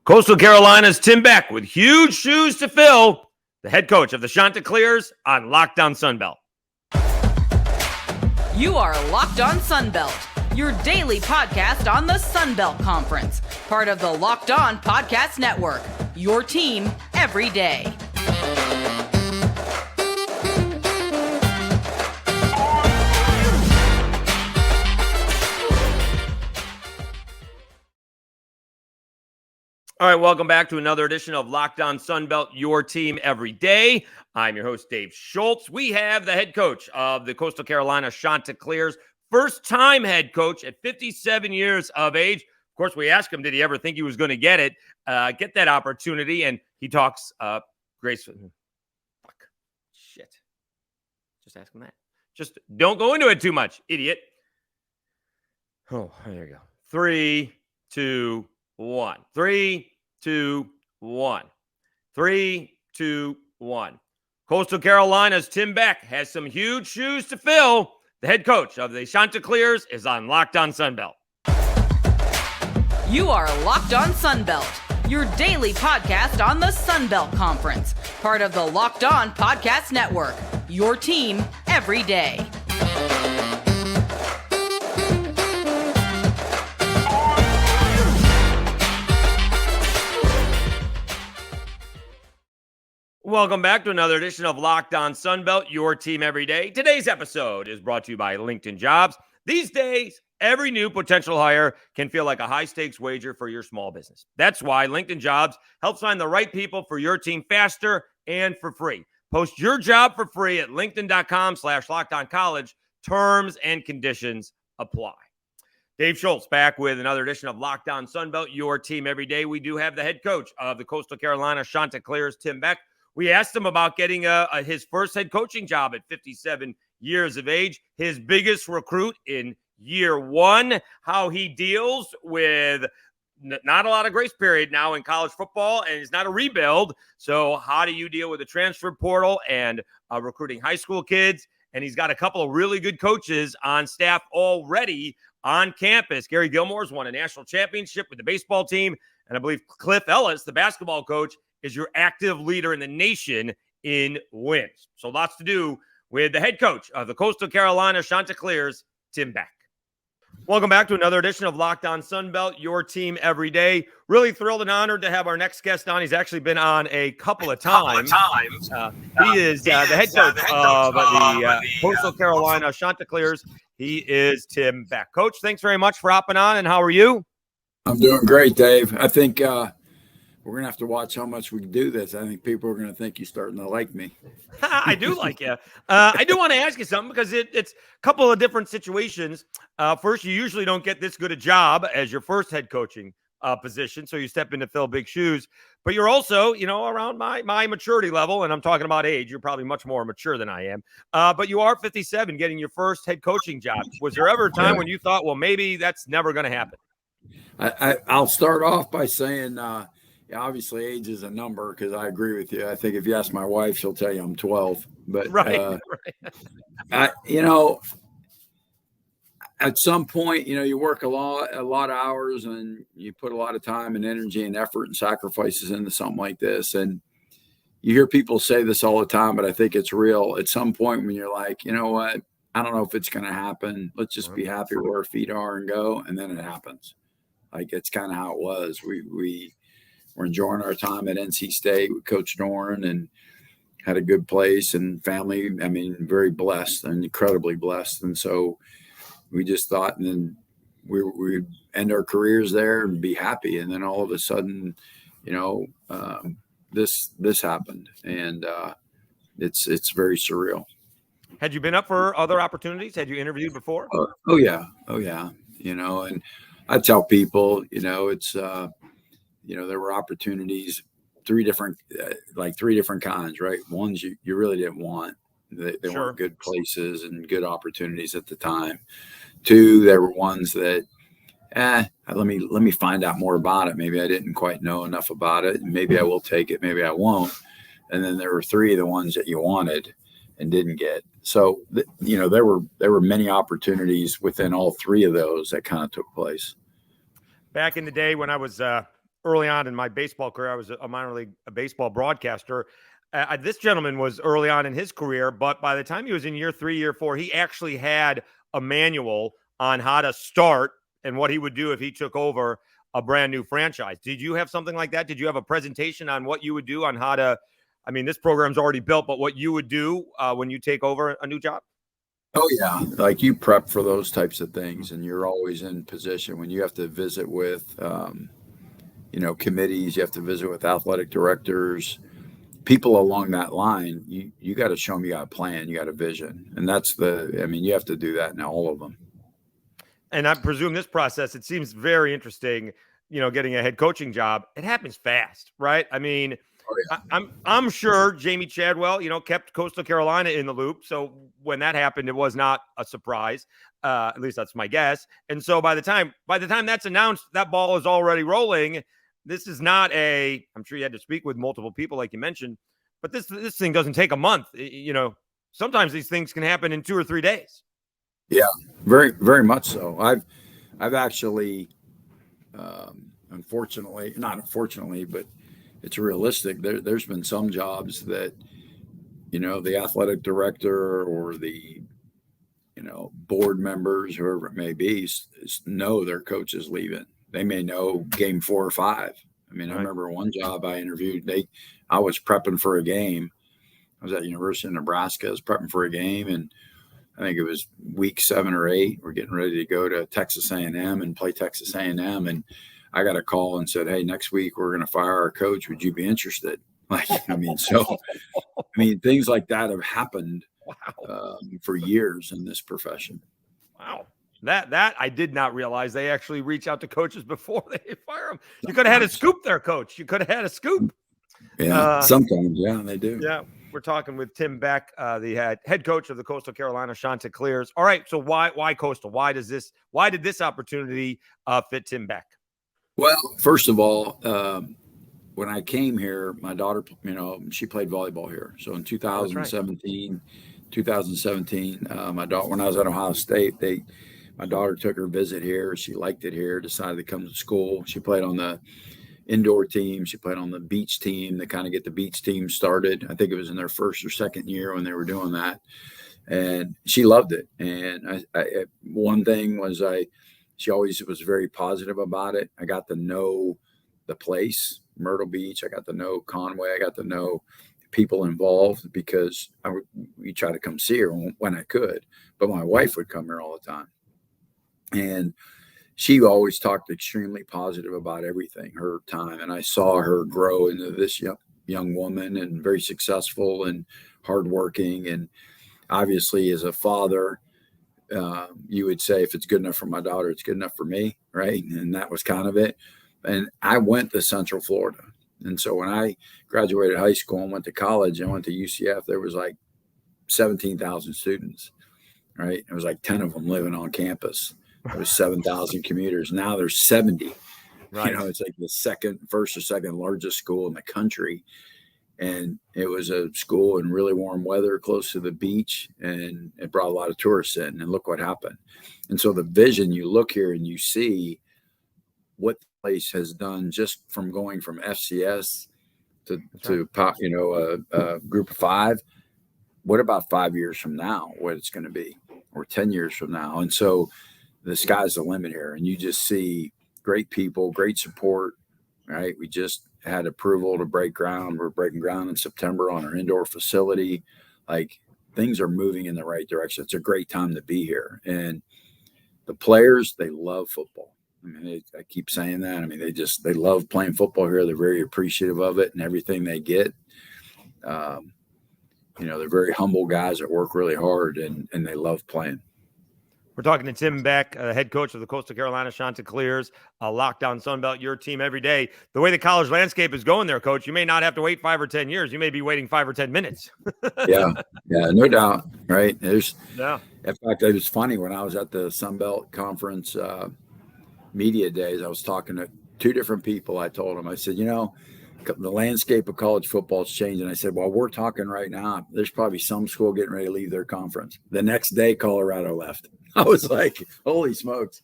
Coastal Carolina's Tim Beck with huge shoes to fill, the head coach of the Chanticleers on Locked On Sunbelt. You are Locked On Sunbelt, your daily podcast on the Sunbelt Conference, part of the Locked On Podcast Network, your team every day. All right, welcome back to another edition of Locked On Sunbelt, your team every day. I'm your host, Dave Schultz. We have the head coach of the Coastal Carolina Chanticleers, first-time head coach at 57 years of age. Of course, we asked him, did he ever think he was going to get that opportunity? And he talks Grayson. Shit. Just ask him that. Just don't go into it too much, idiot. Oh, there you go. 3, 2, 1. 3, 2, 1. 3, 2, 1. Coastal Carolina's Tim Beck has some huge shoes to fill. The head coach of the Chanticleers is on Locked On Sunbelt. You are Locked On Sunbelt, your daily podcast on the Sunbelt Conference, part of the Locked On Podcast Network, your team every day. Welcome back to another edition of Locked On Sunbelt, your team every day. Today's episode is brought to you by LinkedIn Jobs. These days, every new potential hire can feel like a high-stakes wager for your small business. That's why LinkedIn Jobs helps find the right people for your team faster and for free. Post your job for free at linkedin.com/LockedOnCollege. Terms and conditions apply. Dave Schultz back with another edition of Locked On Sunbelt, your team every day. We do have the head coach of the Coastal Carolina Chanticleers, Tim Beck. We asked him about getting his first head coaching job at 57 years of age, his biggest recruit in year one, how he deals with not a lot of grace period now in college football, and it's not a rebuild. So how do you deal with the transfer portal and recruiting high school kids? And he's got a couple of really good coaches on staff already on campus. Gary Gilmore's won a national championship with the baseball team, and I believe Cliff Ellis, the basketball coach, is your active leader in the nation in wins. So lots to do with the head coach of the Coastal Carolina Chanticleers, Tim Beck. Welcome back to another edition of Locked On Sunbelt, your team every day. Really thrilled and honored to have our next guest on. He's actually been on a couple of times. He is the head coach of the Coastal Carolina Chanticleers. He is Tim Beck. Coach, thanks very much for hopping on, and how are you? I'm doing great, Dave. I think we're going to have to watch how much we do this. I think people are going to think you're starting to like me. I do like you. I do want to ask you something because it's a couple of different situations. First, you usually don't get this good a job as your first head coaching position, so you step in to fill big shoes. But you're also, around my maturity level, and I'm talking about age. You're probably much more mature than I am. But you are 57 getting your first head coaching job. Was there ever a time when you thought, well, maybe that's never going to happen? I'll start off by saying obviously age is a number, because I agree with you. I think if you ask my wife, she'll tell you I'm 12. But right. At some point, you work a lot of hours, and you put a lot of time and energy and effort and sacrifices into something like this. And you hear people say this all the time, but I think it's real. At some point when you're like, you know what, I don't know if it's going to happen. Let's just be happy where our feet are and go. And then it happens. Like, it's kind of how it was. We're enjoying our time at NC State with Coach Dorn and had a good place and family. I mean, very blessed and incredibly blessed. And so we just thought, and then we'd end our careers there and be happy. And then all of a sudden, this happened, and it's very surreal. Had you been up for other opportunities? Had you interviewed before? Oh yeah. And I tell people, it's, there were opportunities, three different kinds, right? Ones you really didn't want. They weren't good places and good opportunities at the time. Two, there were ones that, let me find out more about it. Maybe I didn't quite know enough about it. Maybe I will take it. Maybe I won't. And then there were three, the ones that you wanted and didn't get. So, there were many opportunities within all three of those that kind of took place. Back in the day when I was early on in my baseball career. I was a minor league baseball broadcaster. This gentleman was early on in his career, but by the time he was in year 3, year 4, he actually had a manual on how to start and what he would do if he took over a brand new franchise. Did you have something like that? Did you have a presentation on what you would do on how to, I mean, this program's already built, but what you would do when you take over a new job? Oh yeah. Like you prep for those types of things, and you're always in position when you have to visit with, committees, you have to visit with athletic directors, people along that line. You got to show them you got a plan, you got a vision. And you have to do that in all of them. And I presume this process, it seems very interesting, getting a head coaching job. It happens fast, right? I mean, oh, yeah. I'm sure Jamey Chadwell, kept Coastal Carolina in the loop. So when that happened, it was not a surprise. At least that's my guess. And so by the time that's announced, that ball is already rolling. This is not I'm sure you had to speak with multiple people, like you mentioned, but this thing doesn't take a month. Sometimes these things can happen in 2 or 3 days. Yeah, very, very much so. I've actually, not unfortunately, but it's realistic. There's been some jobs that, the athletic director or the, board members, whoever it may be, know their coach is leaving. They may know game 4 or 5. I mean, right. I remember one job I interviewed. I was prepping for a game. I was at University of Nebraska. I was prepping for a game, and I think it was week 7 or 8. We're getting ready to go to Texas A&M and play Texas A&M. And I got a call and said, "Hey, next week we're going to fire our coach. Would you be interested?" Things like that have happened for years in this profession. Wow. That I did not realize they actually reach out to coaches before they fire them. You could have had a scoop there, coach. You could have had a scoop. Yeah, sometimes. Yeah, they do. Yeah. We're talking with Tim Beck, the head coach of the Coastal Carolina Chanticleers. All right. So why Coastal? Why did this opportunity fit Tim Beck? Well, first of all, when I came here, my daughter, she played volleyball here. So in 2017, my daughter, when I was at Ohio State, my daughter took her visit here. She liked it here, decided to come to school. She played on the indoor team. She played on the beach team to kind of get the beach team started. I think it was in their first or second year when they were doing that. And she loved it. And one thing was she always was very positive about it. I got to know the place, Myrtle Beach. I got to know Conway. I got to know people involved because we try to come see her when I could. But my wife would come here all the time. And she always talked extremely positive about everything, her time. And I saw her grow into this young woman and very successful and hardworking. And obviously, as a father, you would say, if it's good enough for my daughter, it's good enough for me, right? And that was kind of it. And I went to Central Florida. And so when I graduated high school and went to college, I went to UCF, there was like 17,000 students, right? There was like 10 of them living on campus. There was 7,000 commuters. Now there's 70. Right. It's like the first or second largest school in the country. And it was a school in really warm weather, close to the beach, and it brought a lot of tourists in. And look what happened. And so the vision, you look here and you see what the place has done just from going from FCS to a group of 5. What about 5 years from now, what it's going to be, or 10 years from now? And so the sky's the limit here, and you just see great people, great support, right? We just had approval to break ground. We're breaking ground in September on our indoor facility. Like, things are moving in the right direction. It's a great time to be here. And the players, they love football. I mean, I keep saying that. I mean, they love playing football here. They're very appreciative of it and everything they get. They're very humble guys that work really hard, and they love playing. We're talking to Tim Beck, head coach of the Coastal Carolina Chanticleers, Lockdown Sunbelt, your team every day. The way the college landscape is going there, Coach, you may not have to wait 5 or 10 years. You may be waiting 5 or 10 minutes. Yeah, no doubt, right? In fact, it was funny when I was at the Sunbelt Conference media days, I was talking to 2 different people. I told them, I said, the landscape of college football is changing. I said, well, we're talking right now. There's probably some school getting ready to leave their conference. The next day, Colorado left. I was like, holy smokes.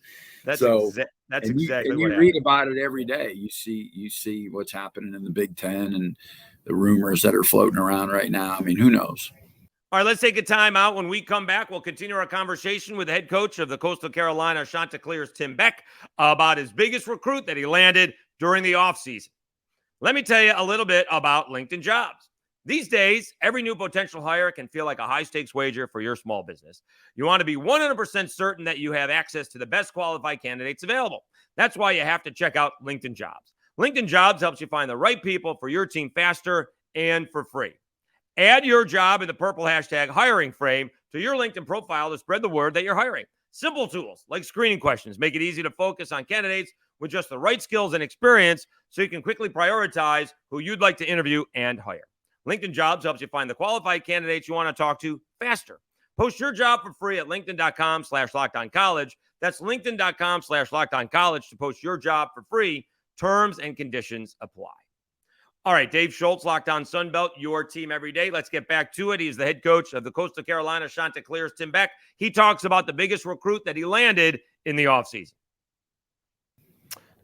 That's So, that's and exactly you what read happened. about it every day. You see what's happening in the Big Ten and the rumors that are floating around right now. I mean, who knows? All right, let's take a time out. When we come back, we'll continue our conversation with the head coach of the Coastal Carolina Chanticleers, Tim Beck, about his biggest recruit that he landed during the offseason. Let me tell you a little bit about LinkedIn Jobs. These days, every new potential hire can feel like a high-stakes wager for your small business. You want to be 100% certain that you have access to the best qualified candidates available. That's why you have to check out LinkedIn Jobs. LinkedIn Jobs helps you find the right people for your team faster and for free. Add your job in the purple hashtag hiring frame to your LinkedIn profile to spread the word that you're hiring. Simple tools like screening questions make it easy to focus on candidates with just the right skills and experience so you can quickly prioritize who you'd like to interview and hire. LinkedIn Jobs helps you find the qualified candidates you want to talk to faster. Post your job for free at linkedin.com/lockedoncollege. That's linkedin.com/lockedoncollege to post your job for free. Terms and conditions apply. All right, Dave Schultz, Locked On Sunbelt, your team every day. Let's get back to it. He's the head coach of the Coastal Carolina Chanticleers, Tim Beck. He talks about the biggest recruit that he landed in the offseason.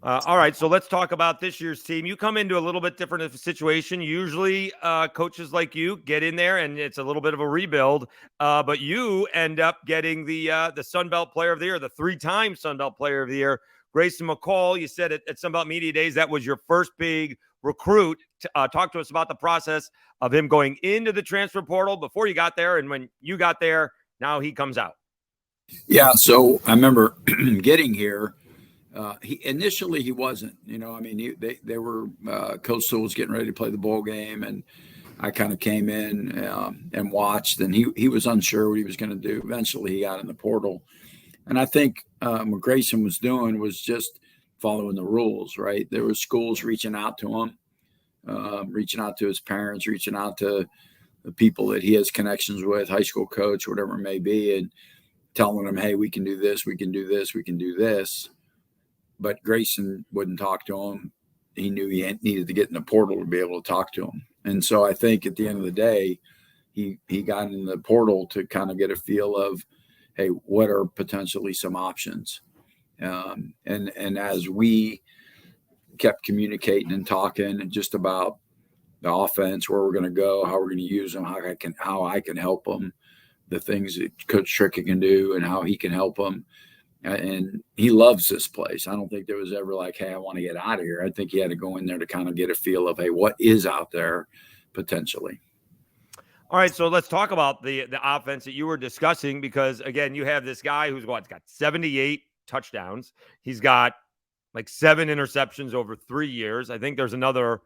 All right, so let's talk about this year's team. You come into a little bit different of a situation. Usually coaches like you get in there and it's a little bit of a rebuild, but you end up getting the Sunbelt Player of the Year, the 3-time Sunbelt Player of the Year, Grayson McCall. You said at Sunbelt Media Days that was your first big recruit. Talk to us about the process of him going into the transfer portal before you got there, and when you got there, now he comes out. Yeah, so I remember getting here. Initially he wasn't. I mean, they were Coastal was getting ready to play the bowl game, and I kind of came in and watched, and he was unsure what he was going to do. Eventually, he got in the portal, and I think what Grayson was doing was just following the rules, right? There were schools reaching out to him, reaching out to his parents, reaching out to the people that he has connections with, high school coach, whatever it may be, and telling them, hey, we can do this, we can do this, we can do this. But Grayson wouldn't talk to him. He knew he needed to get in the portal to be able to talk to him. And so I think at the end of the day, he got in the portal to kind of get a feel of, hey, what are potentially some options? And as we kept communicating and talking and just about the offense, where we're going to go, how we're going to use them, how I can help them, the things that Coach Strickland can do and how he can help them. And he loves this place. I don't think there was ever like, hey, I want to get out of here. I think he had to go in there to kind of get a feel of, hey, what is out there potentially. All right, so let's talk about the offense that you were discussing, because, again, you have this guy who's got 78 touchdowns. He's got like 7 interceptions over 3 years. I think there's another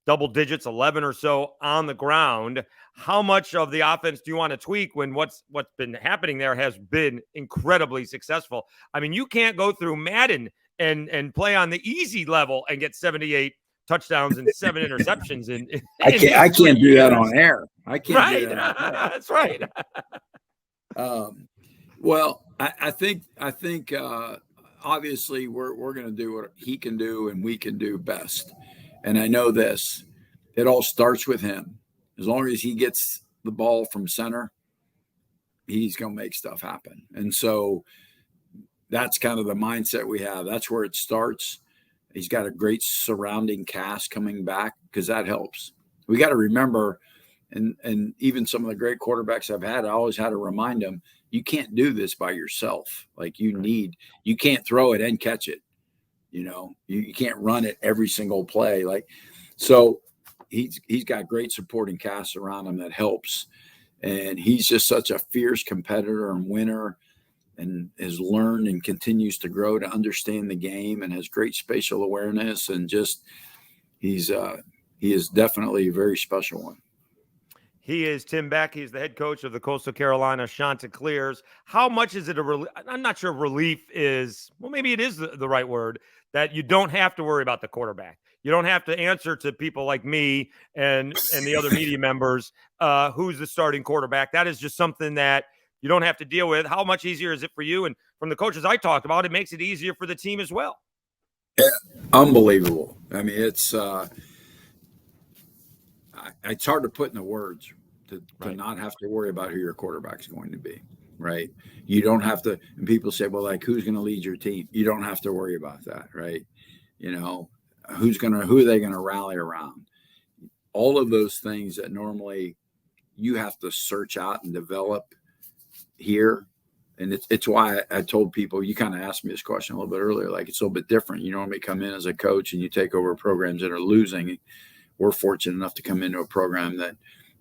double digits, 11 or so on the ground. How much of the offense do you want to tweak when what's been happening there has been incredibly successful? I mean, you can't go through Madden and play on the easy level and get 78 touchdowns and 7 interceptions. I can't do that on air. I can't do that on air. That's right. Well, I think obviously we're going to do what he can do and we can do best. And I know this, it all starts with him. As long as he gets the ball from center, he's going to make stuff happen. And so that's kind of the mindset we have. That's where it starts. He's got a great surrounding cast coming back, because that helps. We got to remember, and even some of the great quarterbacks I've had, I always had to remind them, you can't do this by yourself. Like you can't throw it and catch it. You can't run it every single play. So he's got great supporting cast around him that helps. And he's just such a fierce competitor and winner, and has learned and continues to grow to understand the game, and has great spatial awareness. And just, he is definitely a very special one. He is Tim Beck. He's the head coach of the Coastal Carolina Chanticleers. How much is it I'm not sure relief is, well, maybe it is the right word, that you don't have to worry about the quarterback. You don't have to answer to people like me and the other media members who's the starting quarterback. That is just something that you don't have to deal with. How much easier is it for you? And from the coaches I talked about, it makes it easier for the team as well. Yeah, unbelievable. I mean, it's hard to put into words to not have to worry about who your quarterback's going to be. right? You don't have to, and people say, well, like, who's going to lead your team? You don't have to worry about that, right? You know, who are they going to rally around? All of those things that normally you have to search out and develop here. And it's why I told people, you kind of asked me this question a little bit earlier, like it's a little bit different. You normally come in as a coach and you take over programs that are losing. We're fortunate enough to come into a program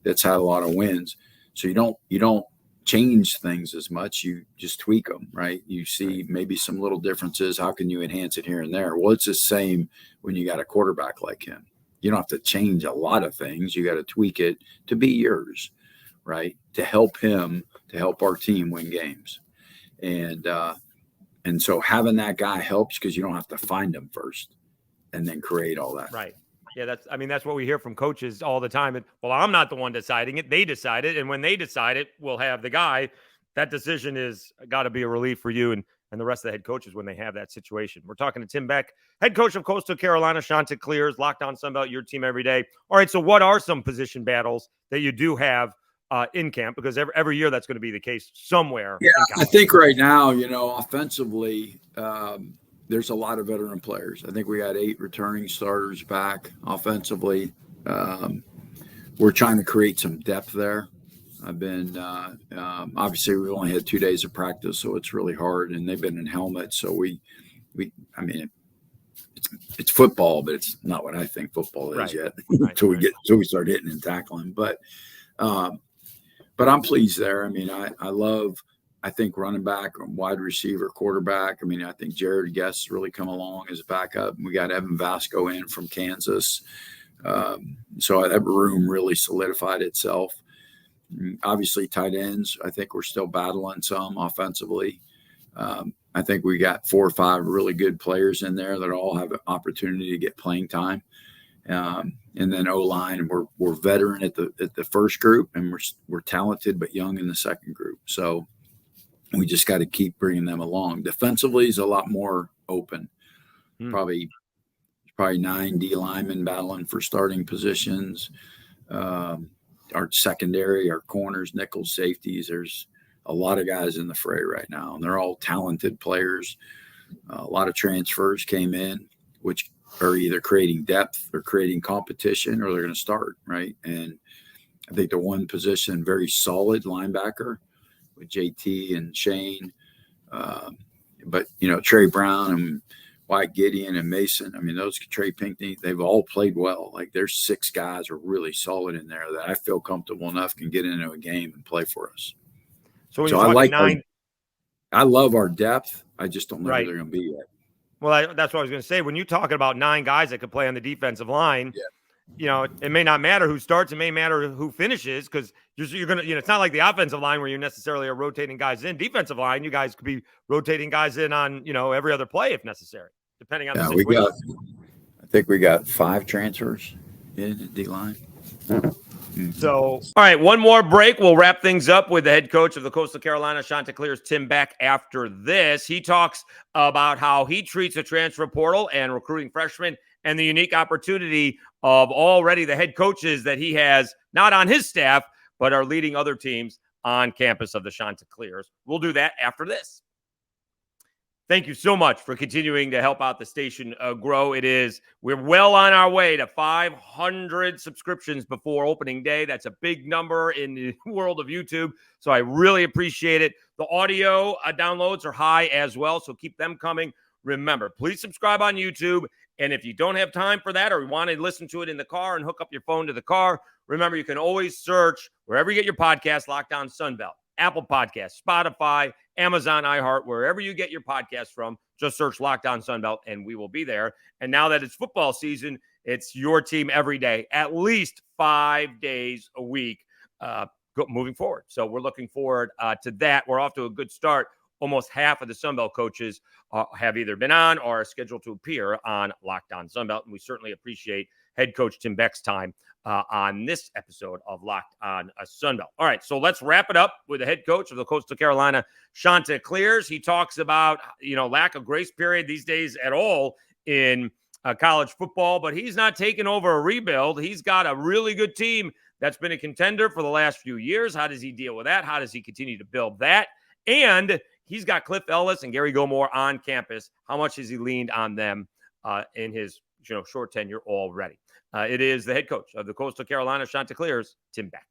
that's had a lot of wins. So you don't change things as much. You just tweak them, right? You see maybe some little differences. How can you enhance it here and there? Well, it's the same when you got a quarterback like him. You don't have to change a lot of things. You got to tweak it to be yours, right? To help him, to help our team win games. And so having that guy helps because you don't have to find him first and then create all that. Right. Yeah, that's what we hear from coaches all the time. Well, I'm not the one deciding it. They decide it. And when they decide it, we'll have the guy. That decision is got to be a relief for you and the rest of the head coaches when they have that situation. We're talking to Tim Beck, head coach of Coastal Carolina, Chanticleers, Locked On Sunbelt, your team every day. All right, so what are some position battles that you do have in camp? Because every year that's going to be the case somewhere. Yeah, I think right now, offensively, there's a lot of veteran players. I think we got 8 returning starters back offensively. We're trying to create some depth there. I've been obviously we've only had 2 days of practice, so it's really hard, and they've been in helmets. So it's football, but it's not what I think football is yet until we start hitting and tackling. But I'm pleased there. I think running back, wide receiver, quarterback. I think Jared Guest's really come along as a backup. We got Evan Vasco in from Kansas. So that room really solidified itself. Obviously, tight ends, I think we're still battling some offensively. I think we got 4 or 5 really good players in there that all have an opportunity to get playing time. And then O-line, we're veteran at the first group, and we're talented but young in the second group. So we just got to keep bringing them along. Defensively is a lot more open. Probably 9 D linemen battling for starting positions. Our secondary, our corners, nickels, safeties. There's a lot of guys in the fray right now, and they're all talented players. A lot of transfers came in, which are either creating depth or creating competition, or they're going to start, right? And I think the one position, very solid linebacker with JT and Shane. But, Trey Brown and Wyatt Gideon and Mason, those Trey Pinkney, they've all played well. Like, there's 6 guys are really solid in there that I feel comfortable enough can get into a game and play for us. So I like 9. I love our depth. I just don't know who they're going to be yet. Well, that's what I was going to say. When you're talking about 9 guys that could play on the defensive line, it may not matter who starts. It may matter who finishes, because you're going to, it's not like the offensive line where you necessarily are rotating guys in. Defensive line, you guys could be rotating guys in on, every other play if necessary, depending on the situation. I think we got 5 transfers in D line. So, all right, one more break. We'll wrap things up with the head coach of the Coastal Carolina Chanticleers, Tim Beck, after this. He talks about how he treats the transfer portal and recruiting freshmen and the unique opportunity of already the head coaches that he has not on his staff, but are leading other teams on campus of the Chanticleers. We'll do that after this. Thank you so much for continuing to help out the station grow. We're well on our way to 500 subscriptions before opening day. That's a big number in the world of YouTube, so I really appreciate it. The audio downloads are high as well, so keep them coming. Remember, please subscribe on YouTube, and if you don't have time for that or you want to listen to it in the car and hook up your phone to the car, remember, you can always search wherever you get your podcast, Locked On Sunbelt, Apple Podcasts, Spotify, Amazon, iHeart, wherever you get your podcast from. Just search Locked On Sunbelt, and we will be there. And now that it's football season, it's your team every day, at least 5 days a week moving forward. So we're looking forward to that. We're off to a good start. Almost half of the Sunbelt coaches have either been on or are scheduled to appear on Locked On Sunbelt, and we certainly appreciate head coach Tim Beck's time on this episode of Locked On Sunbelt. All right, so let's wrap it up with the head coach of the Coastal Carolina Chanticleers. He talks about, lack of grace period these days at all in college football, but he's not taking over a rebuild. He's got a really good team that's been a contender for the last few years. How does he deal with that? How does he continue to build that? And he's got Cliff Ellis and Gary Gilmore on campus. How much has he leaned on them in his short tenure already? It is the head coach of the Coastal Carolina Chanticleers, Tim Beck.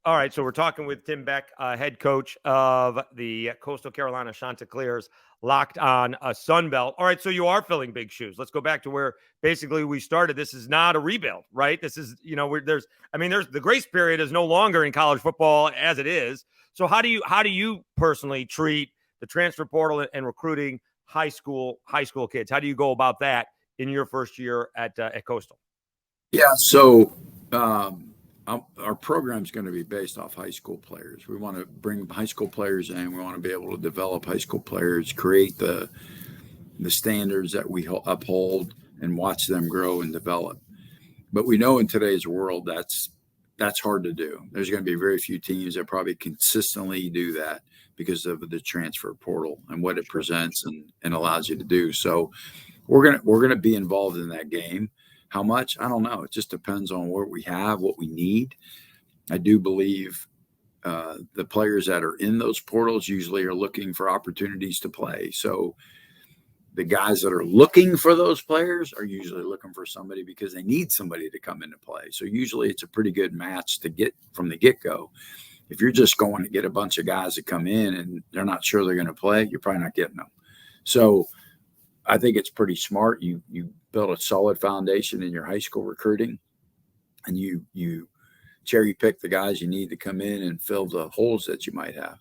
All right, so we're talking with Tim Beck, head coach of the Coastal Carolina Chanticleers, locked on a Sun Belt. All right, so you are filling big shoes. Let's go back to where basically we started. This is not a rebuild, right? This is, there's the grace period is no longer in college football as it is. So how do you personally treat the transfer portal and recruiting high school kids? How do you go about that in your first year at Coastal? Yeah, so our program is going to be based off high school players. We want to bring high school players in. We want to be able to develop high school players, create the standards that we uphold, and watch them grow and develop. But we know in today's world that's hard to do. There's going to be very few teams that probably consistently do that because of the transfer portal and what it presents and allows you to do. So we're gonna be involved in that game. How much? I don't know. It just depends on what we have, what we need. I do believe the players that are in those portals usually are looking for opportunities to play. So the guys that are looking for those players are usually looking for somebody because they need somebody to come into play. So usually it's a pretty good match to get from the get-go. If you're just going to get a bunch of guys to come in and they're not sure they're going to play, you're probably not getting them. So I think it's pretty smart. You build a solid foundation in your high school recruiting, and you cherry pick the guys you need to come in and fill the holes that you might have.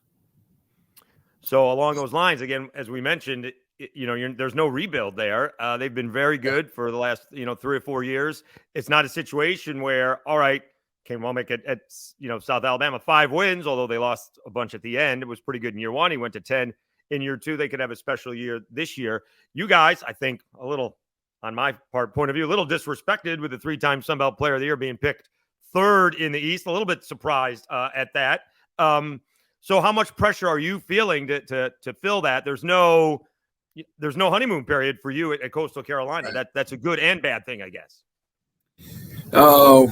So along those lines, again, as we mentioned, there's no rebuild there. They've been very good for the last 3 or 4 years. It's not a situation where, all right, Kane Womack at South Alabama 5 wins, although they lost a bunch at the end. It was pretty good in year 1. He went to 10 in year 2. They could have a special year this year. You guys, I think, a little, on my point of view, a little disrespected with the 3-time Sun Belt Player of the Year being picked 3rd in the East. A little bit surprised at that. So how much pressure are you feeling to fill that? There's no honeymoon period for you at Coastal Carolina. Right. That's a good and bad thing, I guess. Oh,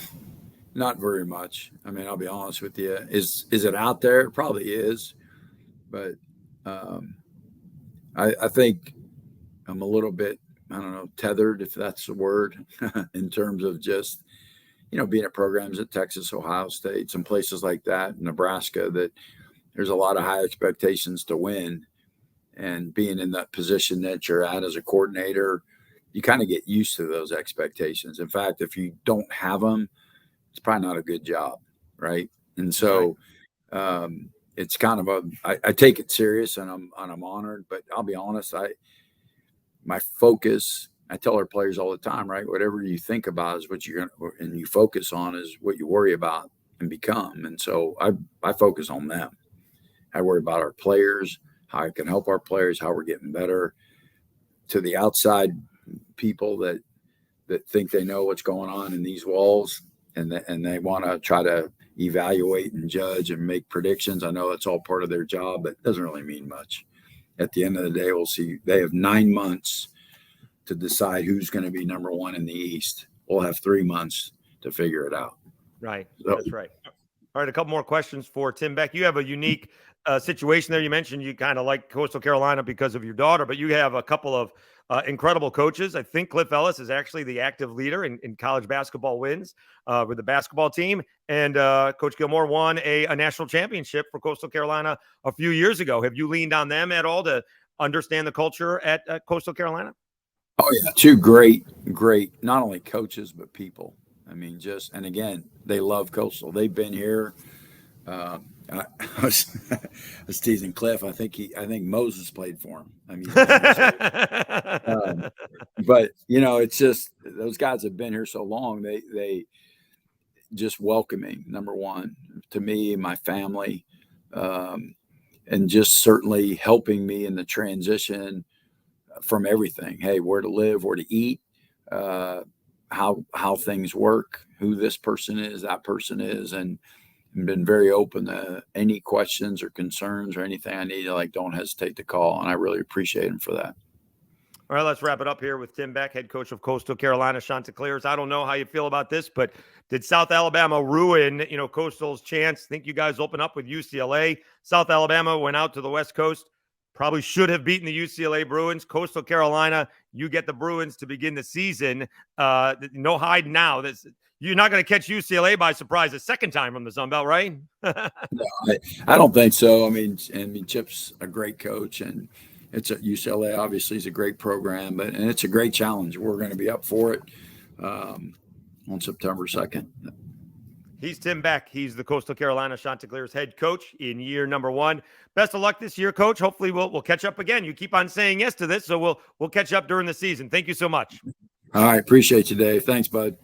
not very much. I mean, I'll be honest with you. Is it out there? It probably is, but I think I'm a little bit, I don't know, tethered, if that's the word, in terms of just, being at programs at Texas, Ohio State, some places like that, Nebraska, that there's a lot of high expectations to win. And being in that position that you're at as a coordinator, you kind of get used to those expectations. In fact, if you don't have them, it's probably not a good job, right? And so it's kind of I take it serious, and I'm honored. But I'll be honest, my focus, I tell our players all the time, right? Whatever you think about is what you're going to, and you focus on is what you worry about and become. And so I focus on them. I worry about our players, how I can help our players, how we're getting better. To the outside people that think they know what's going on in these walls, and they want to try to evaluate and judge and make predictions. I know it's all part of their job, but it doesn't really mean much. At the end of the day, we'll see. They have 9 months to decide who's going to be number 1 in the East. We'll have 3 months to figure it out. Right. So, that's right. All right. A couple more questions for Tim Beck. You have a unique situation there. You mentioned you kind of like Coastal Carolina because of your daughter, but you have a couple of incredible coaches. I think Cliff Ellis is actually the active leader in college basketball wins with the basketball team. And Coach Gilmore won a national championship for Coastal Carolina a few years ago. Have you leaned on them at all to understand the culture at Coastal Carolina? Oh, yeah. 2 great, not only coaches, but people. I mean, and again, they love Coastal. They've been here. I was teasing Cliff. I think Moses played for him. I mean, but it's just those guys have been here so long. They just welcoming, number one, to me, my family, and just certainly helping me in the transition from everything. Hey, where to live, where to eat, how things work, who this person is, that person is, and been very open to any questions or concerns or anything I need. Don't hesitate to call. And I really appreciate him for that. All right, let's wrap it up here with Tim Beck, head coach of Coastal Carolina Chanticleers. I don't know how you feel about this, but did South Alabama ruin, Coastal's chance? I think you guys open up with UCLA. South Alabama went out to the West Coast. Probably should have beaten the UCLA Bruins. Coastal Carolina, you get the Bruins to begin the season. No hide now. You're not going to catch UCLA by surprise a second time from the Sun Belt, right? No, I don't think so. I mean, Chip's a great coach, and it's at UCLA. Obviously, is a great program, and it's a great challenge. We're going to be up for it on September 2nd. He's Tim Beck. He's the Coastal Carolina Chanticleers head coach in year number 1. Best of luck this year, Coach. Hopefully, we'll catch up again. You keep on saying yes to this, so we'll catch up during the season. Thank you so much. All right, appreciate you, Dave. Thanks, bud.